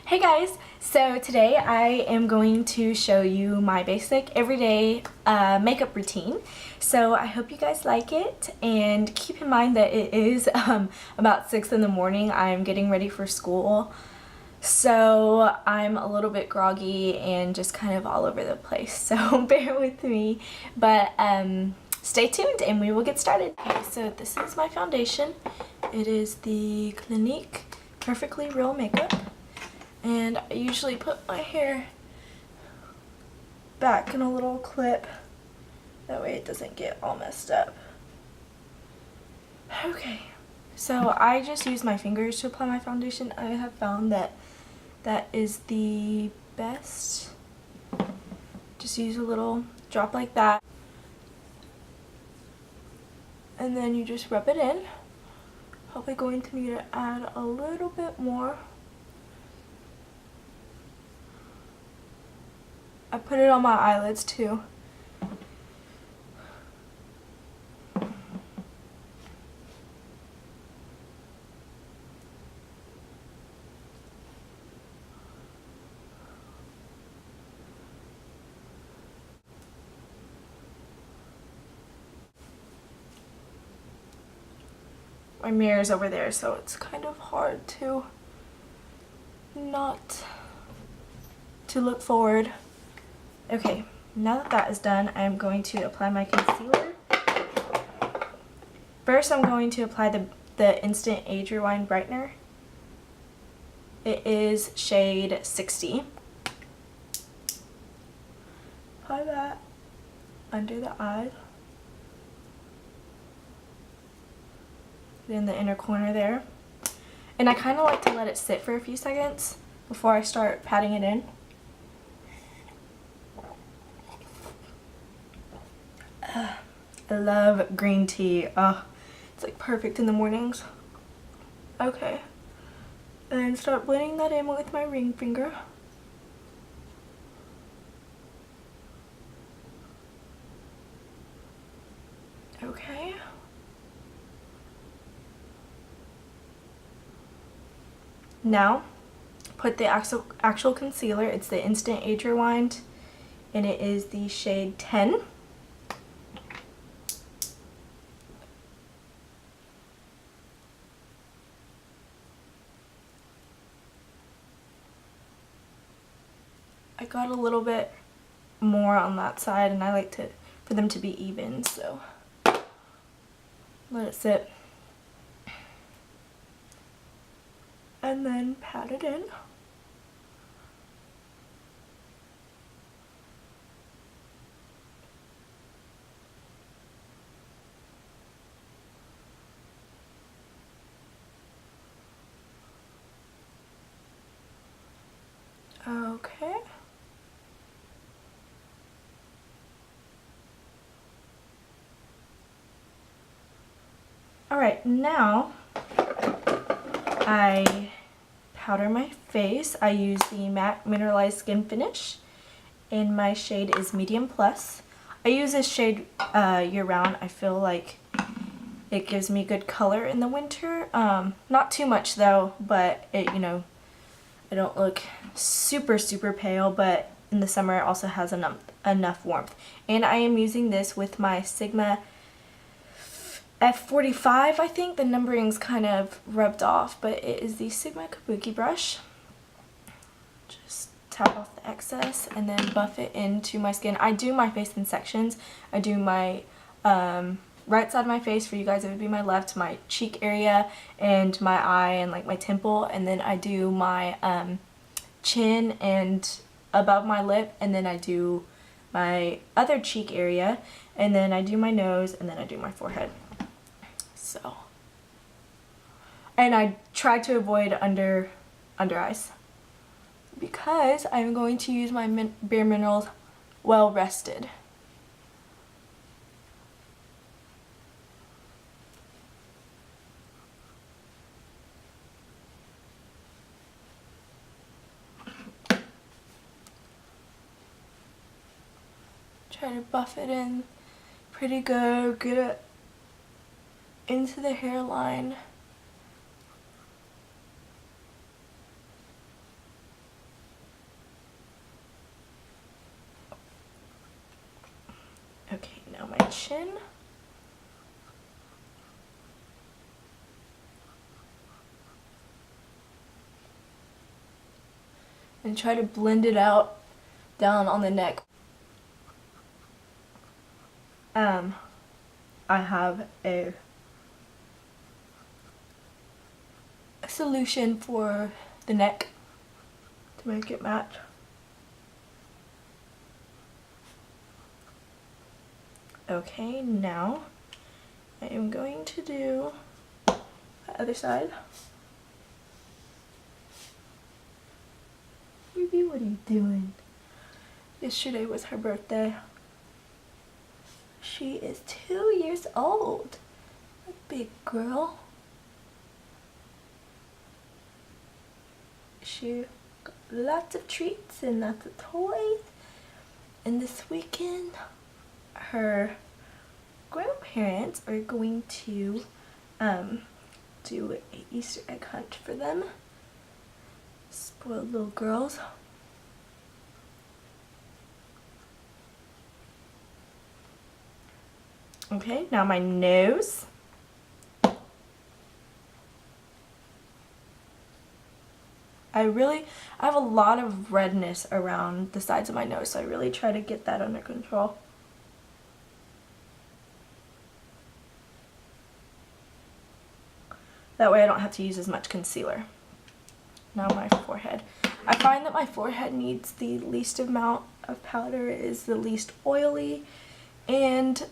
Hey guys! So today I am going to show you my basic everyday makeup routine. So I hope you guys like it, and keep in mind that it is about 6 in the morning. I'm getting ready for school. So I'm a little bit groggy and just kind of all over the place. So bear with me. But stay tuned and we will get started. Okay, so this is my foundation. It is the Clinique Perfectly Real Makeup. And I usually put my hair back in a little clip. That way it doesn't get all messed up. Okay, so I just use my fingers to apply my foundation. I have found that that is the best. Just use a little drop like that. And then you just rub it in. Probably going to need to add a little bit more. I put it on my eyelids too. My mirror's over there, so it's kind of hard to not to look forward. Okay, now that that is done, I'm going to apply my concealer. First, I'm going to apply the Instant Age Rewind Brightener. It is shade 60. Apply that under the eyes. In the inner corner there. And I kind of like to let it sit for a few seconds before I start patting it in. I love green tea. It's like perfect in the mornings. Okay. And then start blending that in with my ring finger. Okay. Now, put the actual concealer. It's the Instant Age Rewind, and it is the shade 10. I got a little bit more on that side, and I like for them to be even, so let it sit. And then pat it in. Okay. Alright, now I powder my face. I use the Matte Mineralized Skin Finish, and my shade is Medium Plus. I use this shade year-round. I feel like it gives me good color in the winter. Not too much though, but it, I don't look super pale, but in the summer it also has enough warmth. And I am using this with my Sigma F45, I think. The numbering's kind of rubbed off, but it is the Sigma Kabuki brush. Just tap off the excess and then buff it into my skin. I do my face in sections. I do my right side of my face. For you guys, it would be my left, my cheek area and my eye and like my temple, and then I do my chin and above my lip, and then I do my other cheek area, and then I do my nose, and then I do my forehead. So, and I try to avoid under eyes because I'm going to use my Bare Minerals Well Rested. Try to buff it in pretty good, get it into the hairline. Okay, now my chin. And try to blend it out down on the neck. I have a solution for the neck to make it match. Okay, now I am going to do the other side. Ruby, what are you doing? Yesterday was her birthday. She is 2 years old. A big girl. She got lots of treats and lots of toys. And this weekend, her grandparents are going to do an Easter egg hunt for them. Spoiled little girls. Okay, now my nose. I have a lot of redness around the sides of my nose, so I really try to get that under control. That way I don't have to use as much concealer. Now my forehead. I find that my forehead needs the least amount of powder, it is the least oily, and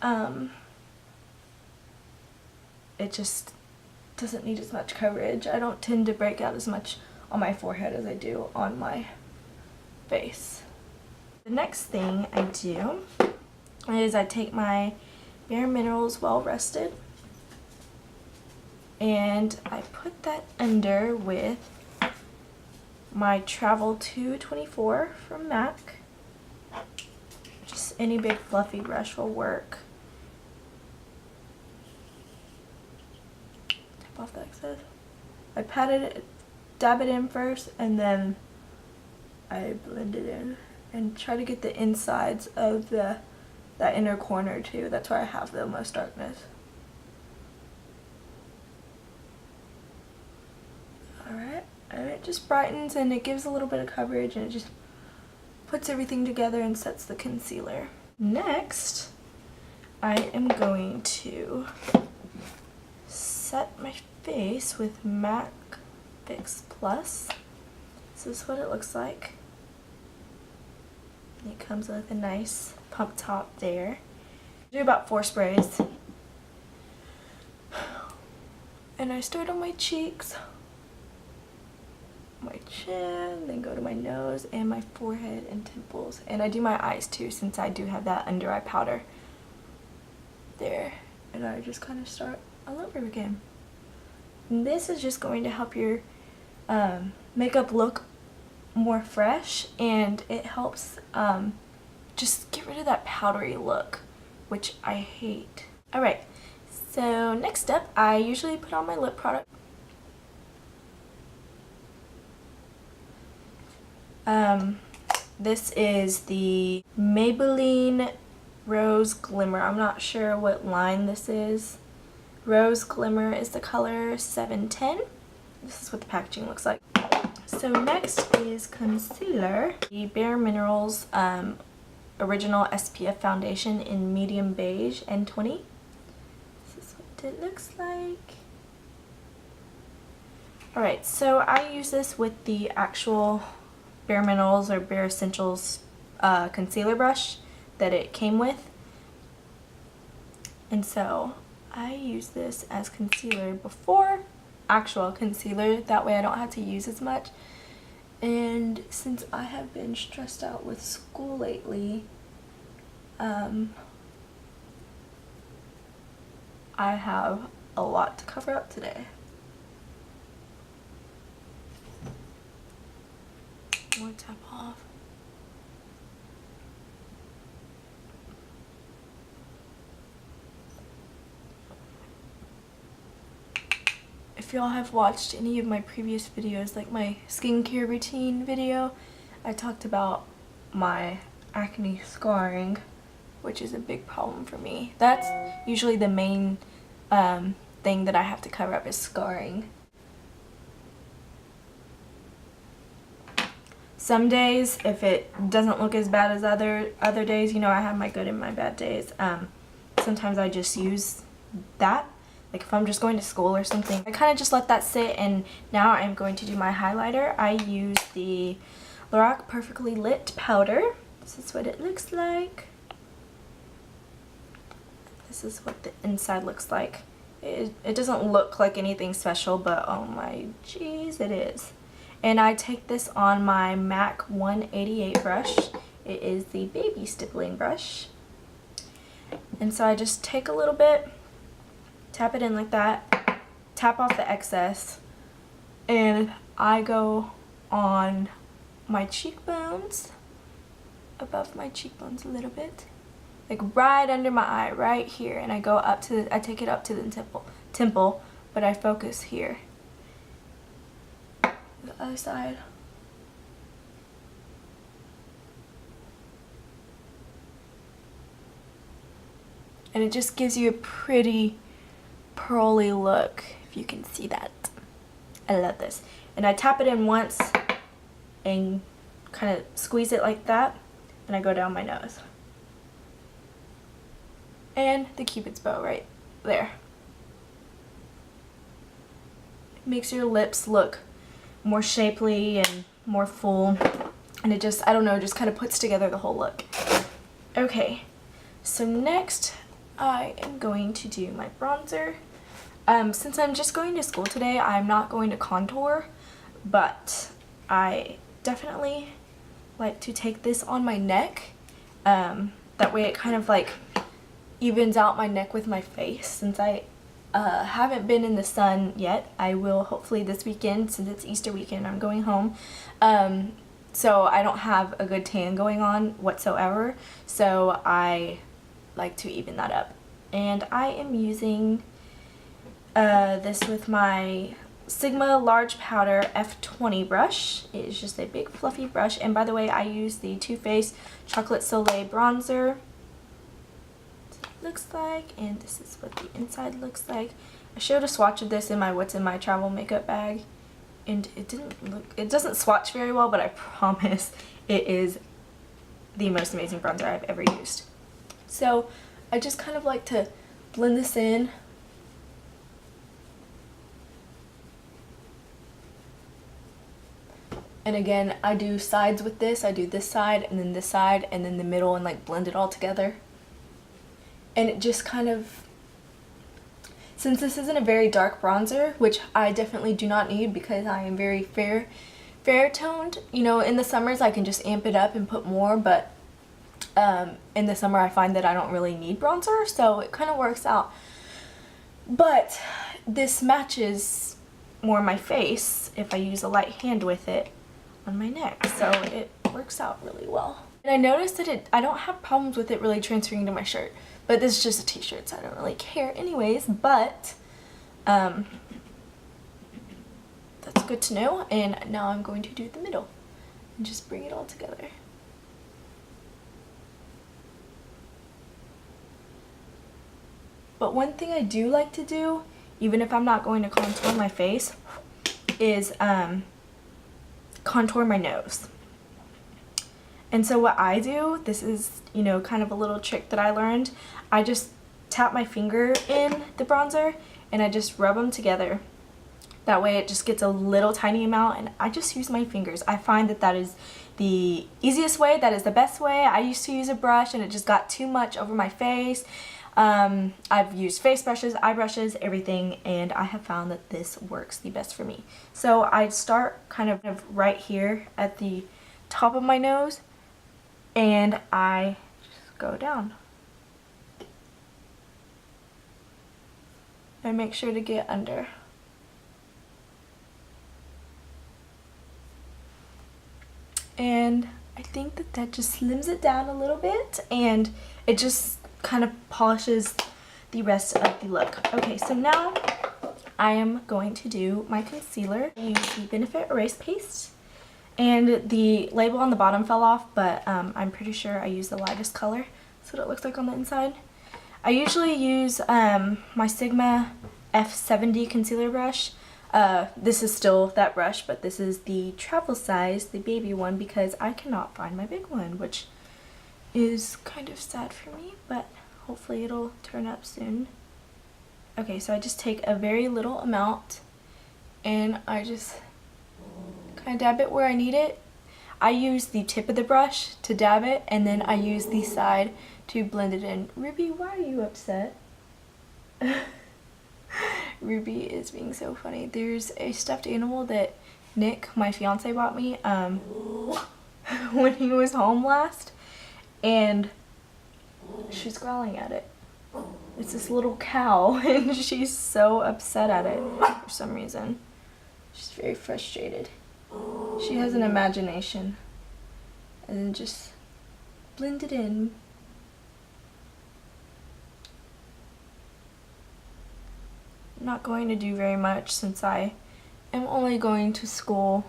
it just doesn't need as much coverage. I don't tend to break out as much on my forehead as I do on my face. The next thing I do is I take my Bare Minerals Well Rested and I put that under with my Travel 224 from MAC. Just any big fluffy brush will work. Tap off the excess. I patted it, dab it in first, and then I blend it in and try to get the insides of that inner corner too. That's where I have the most darkness. Alright, and it just brightens and it gives a little bit of coverage and it just puts everything together and sets the concealer. Next, I am going to set my face with MAC Fix Plus. This is what it looks like. It comes with a nice pump top there. I do about 4 sprays. And I start on my cheeks, my chin, then go to my nose and my forehead and temples. And I do my eyes too, since I do have that under eye powder there. And I just kind of start all over again. And this is just going to help your makeup look more fresh, and it helps just get rid of that powdery look, which I hate. Alright, so next up, I usually put on my lip product. This is the Maybelline Rose Glimmer. I'm not sure what line this is. Rose Glimmer is the color 710. This is what the packaging looks like. So next is concealer. The Bare Minerals Original SPF Foundation in medium beige N20. This is what it looks like. Alright, so I use this with the actual Bare Minerals or Bare Essentials concealer brush that it came with. And so I use this as concealer before actual concealer, that way I don't have to use as much. And since I have been stressed out with school lately, I have a lot to cover up today. More tap off. If y'all have watched any of my previous videos, like my skincare routine video, I talked about my acne scarring which is a big problem for me. That's usually the main thing that I have to cover up is scarring. Some days, if it doesn't look as bad as other days, you know, I have my good and my bad days. Sometimes I just use that. Like if I'm just going to school or something, I kind of just let that sit, and now I'm going to do my highlighter. I use the Lorac Perfectly Lit powder. This is what it looks like. This is what the inside looks like. It doesn't look like anything special, but oh my jeez, it is. And I take this on my MAC 188 brush. It is the baby stippling brush. And so I just take a little bit, tap it in like that, tap off the excess, and I go on my cheekbones, above my cheekbones a little bit, like right under my eye, right here, and I go up to I take it up to the temple, but I focus here. The other side. And it just gives you a pretty pearly look, if you can see that. I love this. And I tap it in once and kind of squeeze it like that, and I go down my nose. And the Cupid's bow right there. It makes your lips look more shapely and more full, and it just, I don't know, just kind of puts together the whole look. Okay, so next I am going to do my bronzer. Since I'm just going to school today, I'm not going to contour, but I definitely like to take this on my neck. That way it kind of like evens out my neck with my face. Since I haven't been in the sun yet, I will hopefully this weekend, since it's Easter weekend, I'm going home. So I don't have a good tan going on whatsoever, so I like to even that up. And I am using this with my Sigma Large Powder F20 brush. It is just a big fluffy brush, and by the way, I use the Too Faced Chocolate Soleil bronzer. Looks like, and this is what the inside looks like. I showed a swatch of this in my What's in My Travel makeup bag, and it doesn't swatch very well, but I promise it is the most amazing bronzer I've ever used. So I just kind of like to blend this in. And again, I do sides with this. I do this side and then this side and then the middle, and like blend it all together. And it just kind of, since this isn't a very dark bronzer, which I definitely do not need because I am very fair toned, you know, in the summers I can just amp it up and put more, but in the summer I find that I don't really need bronzer, so it kind of works out. But this matches more my face if I use a light hand with it on my neck, so it works out really well. And I noticed that I don't have problems with it really transferring to my shirt, but this is just a t-shirt, so I don't really care anyways, but that's good to know. And now I'm going to do the middle and just bring it all together. But one thing I do like to do, even if I'm not going to contour my face, is contour my nose. And so what I do, this is, you know, kind of a little trick that I learned. I just tap my finger in the bronzer and I just rub them together. That way it just gets a little tiny amount, and I just use my fingers. I find that that is the easiest way, that is the best way. I used to use a brush and it just got too much over my face. I've used face brushes, eye brushes, everything, and I have found that this works the best for me. So I start kind of right here at the top of my nose, and I just go down. And make sure to get under. And I think that that just slims it down a little bit, and it just kind of polishes the rest of the look. Okay, so now I am going to do my concealer. I use the Benefit Erase Paste, and the label on the bottom fell off, but I'm pretty sure I used the lightest color, so That's what it looks like on the inside. I usually use my Sigma F70 concealer brush. This is still that brush, but this is the travel size, the baby one, because I cannot find my big one, which is kind of sad for me, but hopefully it'll turn up soon. Okay, so I just take a very little amount and I just kind of dab it where I need it. I use the tip of the brush to dab it, and then I use the side to blend it in. Ruby, why are you upset? Ruby is being so funny. There's a stuffed animal that Nick, my fiance, bought me when he was home last, and she's growling at it. It's this little cow, and she's so upset at it for some reason. She's very frustrated. She has an imagination. And then just blend it in. I'm not going to do very much since I am only going to school.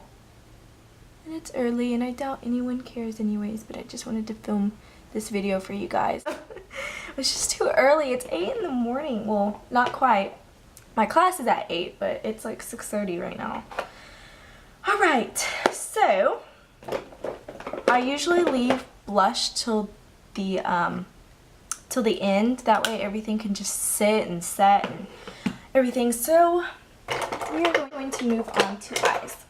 And it's early and I doubt anyone cares anyways, but I just wanted to film this video for you guys. It's just too early. It's 8 in the morning. Well, not quite. My class is at 8, but it's like 6:30 right now. Alright, so I usually leave blush till the end. That way everything can just sit and set and everything. So we are going to move on to eyes.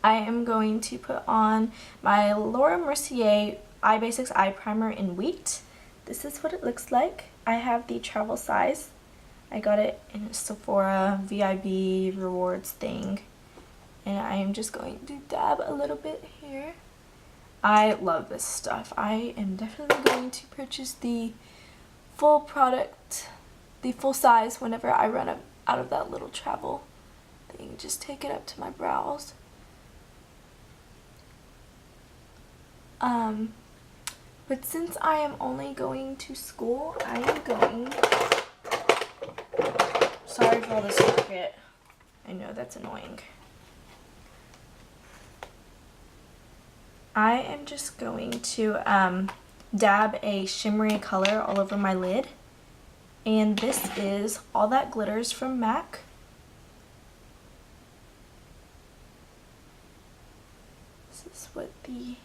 I am going to put on my Laura Mercier Eye Basics Eye Primer in Wheat. This is what it looks like. I have the travel size. I got it in a Sephora VIB rewards thing. And I am just going to dab a little bit here. I love this stuff. I am definitely going to purchase the full product, the full size, whenever I run out of that little travel thing. Just take it up to my brows. But since I am only going to school, I am going... Sorry for all this cricket. I know that's annoying. I am just going to dab a shimmery color all over my lid. And this is All That Glitters from MAC. This is what the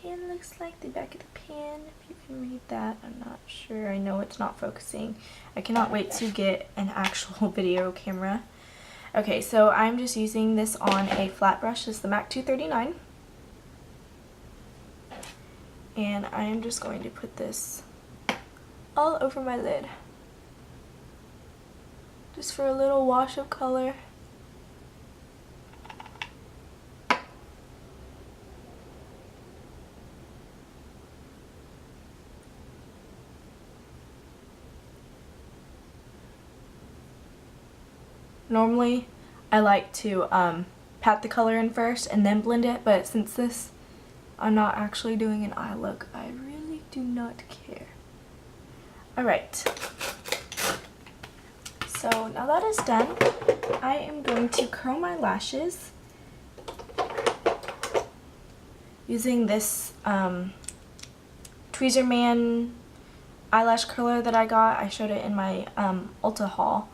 pan looks like, the back of the pan, if you can read that. I'm not sure. I know it's not focusing. I cannot wait to get an actual video camera. Okay, so I'm just using this on a flat brush. This is the MAC 239. And I am just going to put this all over my lid. Just for a little wash of color. Normally, I like to pat the color in first and then blend it, but since this I'm not actually doing an eye look, I really do not care. Alright, so now that is done, I am going to curl my lashes using this Tweezerman eyelash curler that I got. I showed it in my Ulta haul.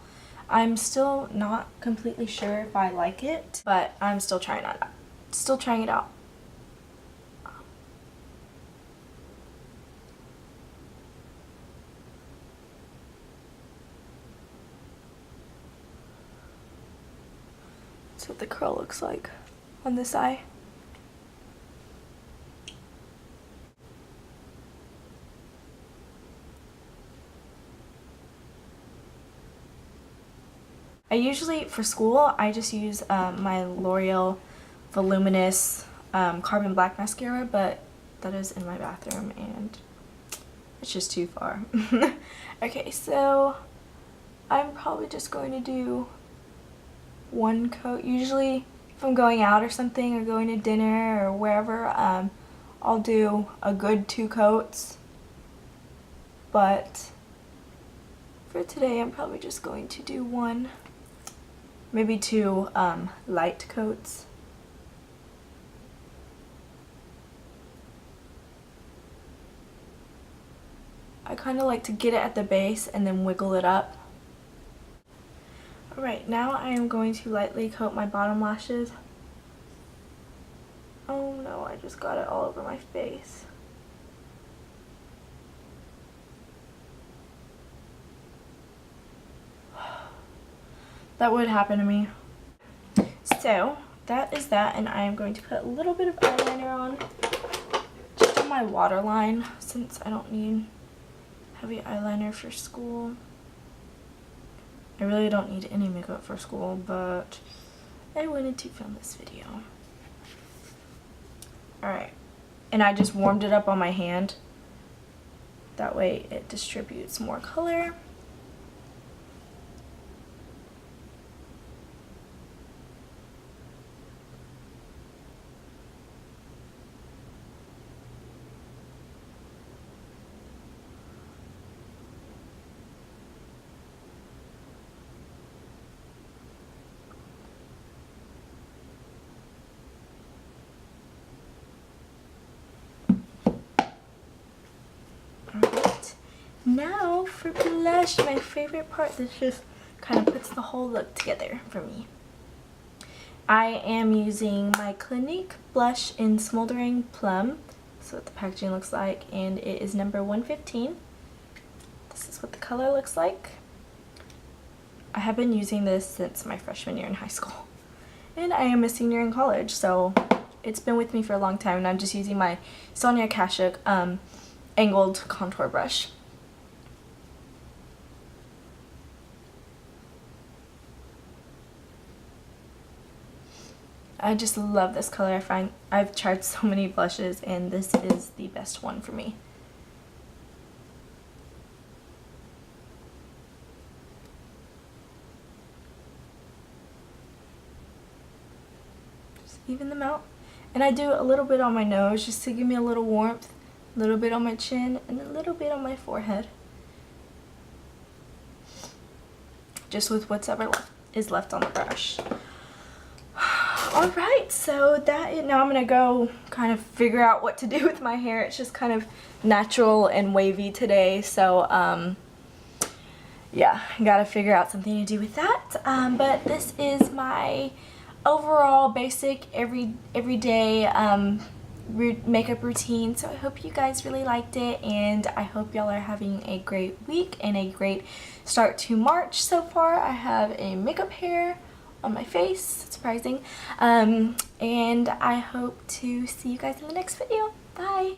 I'm still not completely sure if I like it, but I'm still trying it out. That's what the curl looks like on this eye. I usually, for school, I just use my L'Oreal Voluminous Carbon Black Mascara, but that is in my bathroom and it's just too far. Okay, so I'm probably just going to do one coat. Usually, if I'm going out or something, or going to dinner or wherever, I'll do a good 2 coats. But for today, I'm probably just going to do 1. Maybe 2 light coats. I kind of like to get it at the base and then wiggle it up. Alright, now I am going to lightly coat my bottom lashes. Oh no, I just got it all over my face. That would happen to me. So, that is that, and I am going to put a little bit of eyeliner on. Just on my waterline, since I don't need heavy eyeliner for school. I really don't need any makeup for school, but I wanted to film this video. Alright, and I just warmed it up on my hand. That way it distributes more color. Alright, now for blush, my favorite part that just kind of puts the whole look together for me. I am using my Clinique blush in Smoldering Plum. That's what the packaging looks like, and it is number 115. This is what the color looks like. I have been using this since my freshman year in high school, and I am a senior in college, so it's been with me for a long time, and I'm just using my Sonia Kashuk angled contour brush. I just love this color. I find I've tried so many blushes and this is the best one for me. Just even them out. And I do a little bit on my nose just to give me a little warmth. A little bit on my chin and a little bit on my forehead. Just with whatever is left on the brush. Alright, so now I'm going to go kind of figure out what to do with my hair. It's just kind of natural and wavy today, so yeah, gotta figure out something to do with that. But this is my overall basic everyday makeup routine, so I hope you guys really liked it, and I hope y'all are having a great week and a great start to March so far. I have a makeup hair on my face, surprising, and I hope to see you guys in the next video. Bye!